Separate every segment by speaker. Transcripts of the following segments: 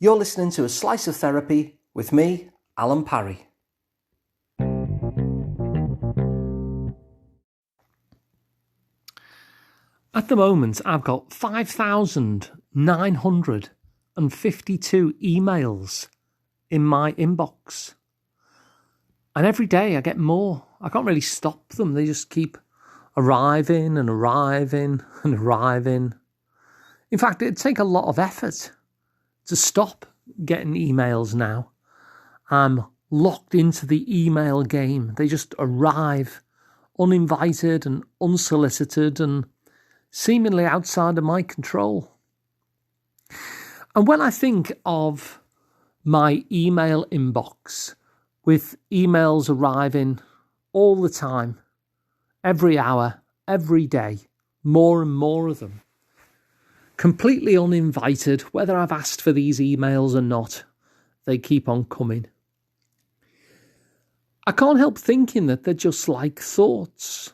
Speaker 1: You're listening to A Slice of Therapy with me, Alun Parry. At the moment, I've got 5,952 emails in my inbox. And every day I get more. I can't really stop them. They just keep arriving and arriving and arriving. In fact, it'd take a lot of effort to stop getting emails now. I'm locked into the email game. They just arrive uninvited and unsolicited and seemingly outside of my control. And when I think of my email inbox with emails arriving all the time, every hour, every day, more and more of them, completely uninvited, whether I've asked for these emails or not, they keep on coming. I can't help thinking that they're just like thoughts.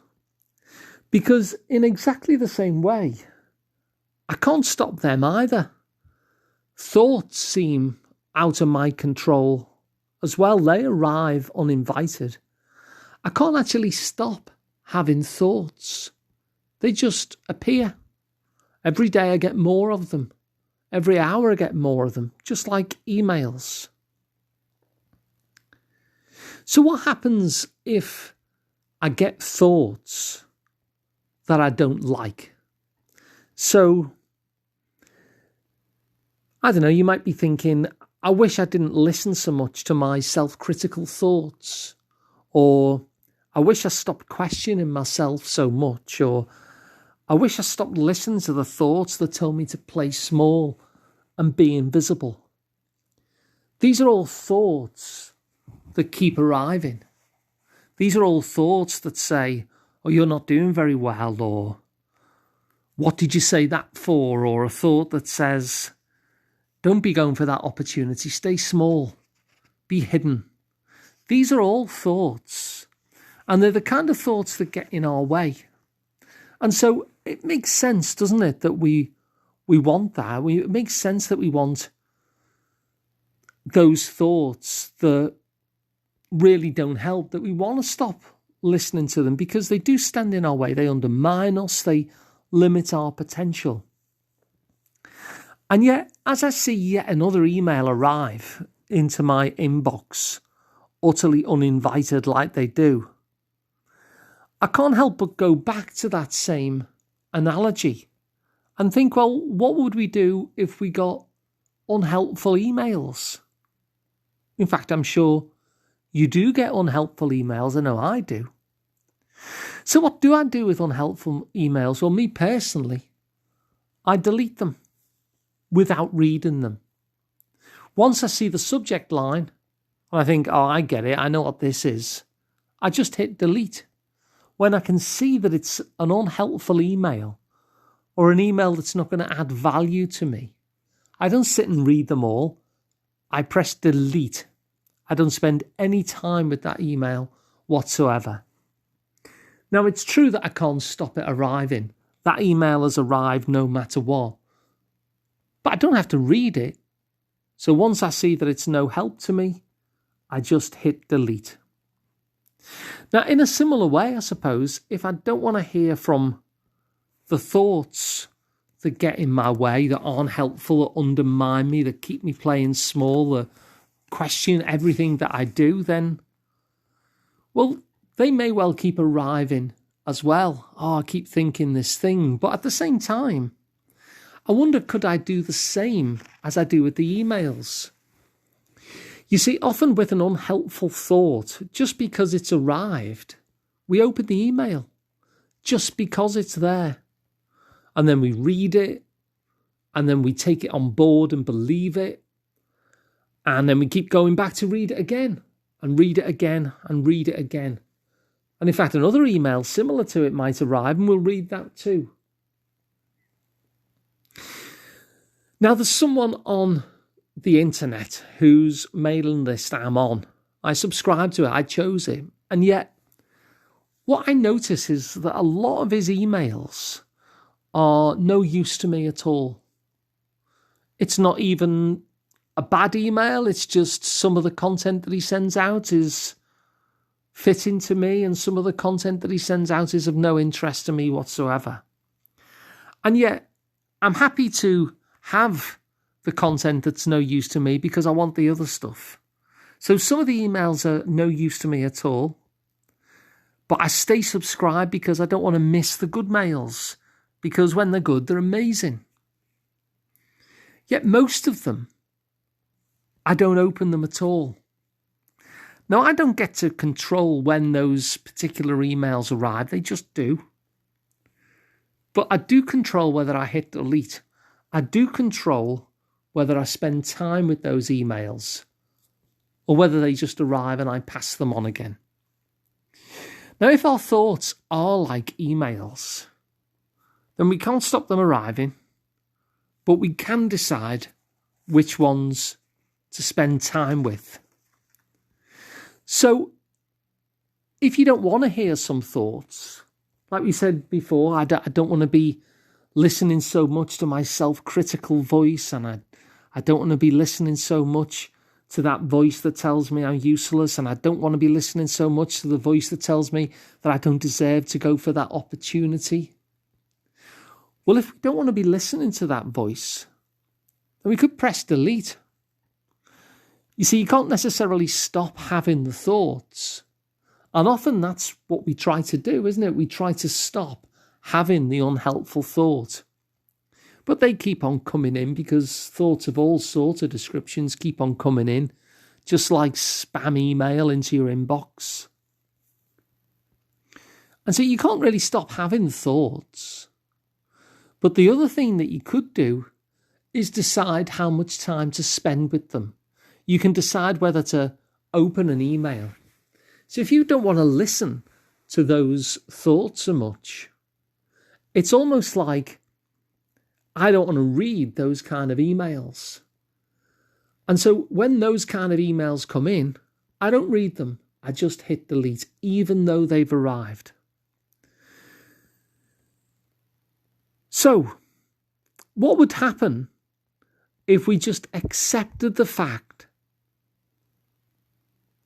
Speaker 1: Because in exactly the same way, I can't stop them either. Thoughts seem out of my control as well. They arrive uninvited. I can't actually stop having thoughts. They just appear. Every day I get more of them. Every hour I get more of them, just like emails. So what happens if I get thoughts that I don't like? So, I don't know, you might be thinking, I wish I didn't listen so much to my self-critical thoughts, or I wish I stopped questioning myself so much, or I wish I stopped listening to the thoughts that tell me to play small and be invisible. These are all thoughts that keep arriving. These are all thoughts that say, oh, you're not doing very well, or what did you say that for? Or a thought that says, don't be going for that opportunity, stay small, be hidden. These are all thoughts, and they're the kind of thoughts that get in our way. And so it makes sense, doesn't it, that we want that. It makes sense that we want those thoughts that really don't help, that we want to stop listening to them because they do stand in our way. They undermine us. They limit our potential. And yet, as I see yet another email arrive into my inbox, utterly uninvited like they do, I can't help but go back to that same analogy and think, well, what would we do if we got unhelpful emails? In fact, I'm sure you do get unhelpful emails. I know I do. So what do I do with unhelpful emails? Well, me personally, I delete them without reading them. Once I see the subject line, and I think, oh, I get it, I know what this is, I just hit delete. When I can see that it's an unhelpful email or an email that's not going to add value to me, I don't sit and read them all. I press delete. I don't spend any time with that email whatsoever. Now, it's true that I can't stop it arriving. That email has arrived no matter what. But I don't have to read it. So once I see that it's no help to me, I just hit delete. Now, in a similar way, I suppose, if I don't want to hear from the thoughts that get in my way, that aren't helpful, that undermine me, that keep me playing small, that question everything that I do, then, well, they may well keep arriving as well. Oh, I keep thinking this thing. But at the same time, I wonder, could I do the same as I do with the emails? You see, often with an unhelpful thought, just because it's arrived, we open the email just because it's there. And then we read it, and then we take it on board and believe it. And then we keep going back to read it again, and read it again, and read it again. And in fact, another email similar to it might arrive, and we'll read that too. Now, there's someone on the internet whose mailing list I'm on. I subscribe to it, I chose it. And yet, what I notice is that a lot of his emails are no use to me at all. It's not even a bad email. It's just some of the content that he sends out is fitting to me, and some of the content that he sends out is of no interest to me whatsoever. And yet, I'm happy to have the content that's no use to me because I want the other stuff. So some of the emails are no use to me at all, but I stay subscribed because I don't want to miss the good mails, because when they're good, they're amazing. Yet most of them, I don't open them at all. Now, I don't get to control when those particular emails arrive. They just do. But I do control whether I hit delete. I do control whether I spend time with those emails or whether they just arrive and I pass them on again. Now, if our thoughts are like emails, then we can't stop them arriving, but we can decide which ones to spend time with. So, if you don't want to hear some thoughts, like we said before, I don't want to be listening so much to my self-critical voice, and I don't want to be listening so much to that voice that tells me I'm useless, and I don't want to be listening so much to the voice that tells me that I don't deserve to go for that opportunity. Well, if we don't want to be listening to that voice, then we could press delete. You see, you can't necessarily stop having the thoughts. And often that's what we try to do, isn't it? We try to stop having the unhelpful thought. But they keep on coming in because thoughts of all sorts of descriptions keep on coming in, just like spam email into your inbox. And so you can't really stop having thoughts. But the other thing that you could do is decide how much time to spend with them. You can decide whether to open an email. So if you don't want to listen to those thoughts so much, it's almost like I don't want to read those kind of emails. And so when those kind of emails come in, I don't read them. I just hit delete, even though they've arrived. So what would happen if we just accepted the fact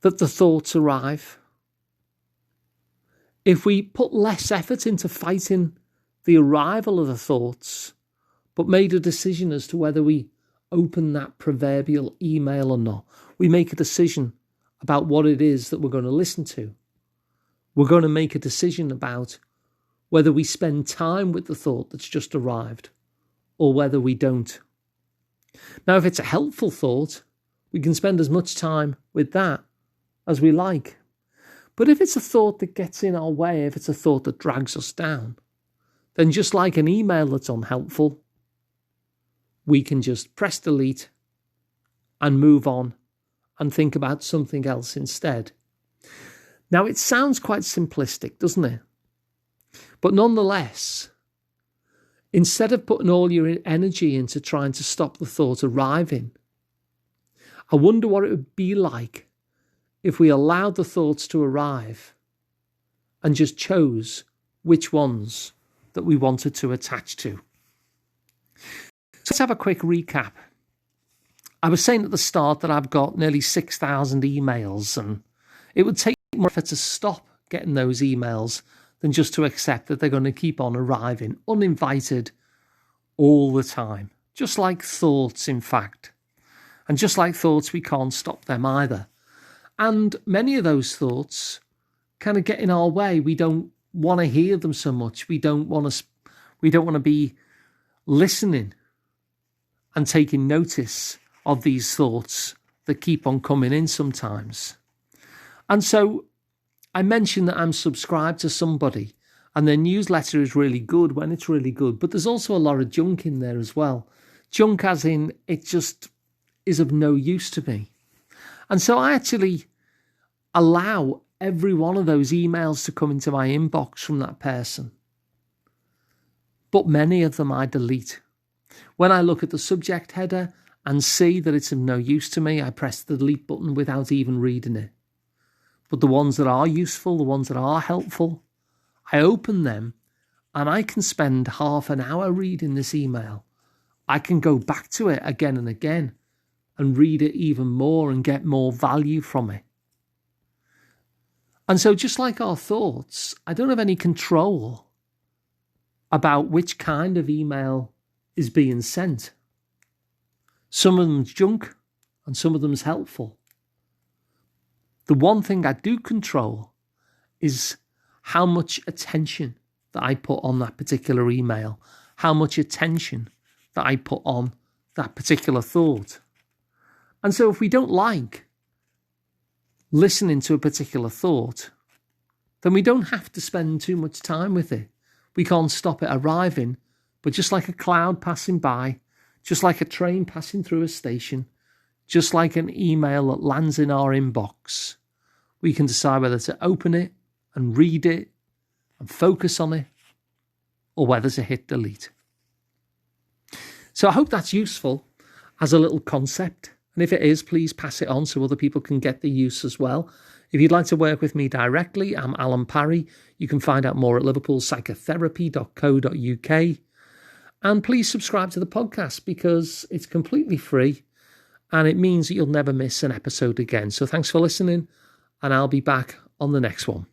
Speaker 1: that the thoughts arrive? If we put less effort into fighting the arrival of the thoughts, but made a decision as to whether we open that proverbial email or not, we make a decision about what it is that we're going to listen to. We're going to make a decision about whether we spend time with the thought that's just arrived or whether we don't. Now, if it's a helpful thought, we can spend as much time with that as we like. But if it's a thought that gets in our way, if it's a thought that drags us down, then just like an email that's unhelpful, we can just press delete and move on and think about something else instead. Now, it sounds quite simplistic, doesn't it? But nonetheless, instead of putting all your energy into trying to stop the thought arriving, I wonder what it would be like if we allowed the thoughts to arrive and just chose which ones that we wanted to attach to. So let's have a quick recap. I was saying at the start that I've got nearly 6,000 emails, and it would take more effort to stop getting those emails than just to accept that they're going to keep on arriving uninvited all the time. Just like thoughts, in fact. And just like thoughts, we can't stop them either. And many of those thoughts kind of get in our way. We don't want to hear them so much. We don't want to be listening and taking notice of these thoughts that keep on coming in sometimes. And so I mentioned that I'm subscribed to somebody, and their newsletter is really good when it's really good, but there's also a lot of junk in there as well. Junk as in it just is of no use to me. And so I actually allow every one of those emails to come into my inbox from that person. But many of them I delete. When I look at the subject header and see that it's of no use to me, I press the delete button without even reading it. But the ones that are useful, the ones that are helpful, I open them and I can spend half an hour reading this email. I can go back to it again and again and read it even more and get more value from it. And so just like our thoughts, I don't have any control about which kind of email is being sent. Some of them's junk and some of them's helpful. The one thing I do control is how much attention that I put on that particular email, how much attention that I put on that particular thought. And so if we don't like listening to a particular thought, then we don't have to spend too much time with it. We can't stop it arriving, but just like a cloud passing by, just like a train passing through a station, just like an email that lands in our inbox, we can decide whether to open it and read it and focus on it, or whether to hit delete. So I hope that's useful as a little concept. And if it is, please pass it on so other people can get the use as well. If you'd like to work with me directly, I'm Alun Parry. You can find out more at liverpoolpsychotherapy.co.uk. And please subscribe to the podcast because it's completely free and it means that you'll never miss an episode again. So thanks for listening, and I'll be back on the next one.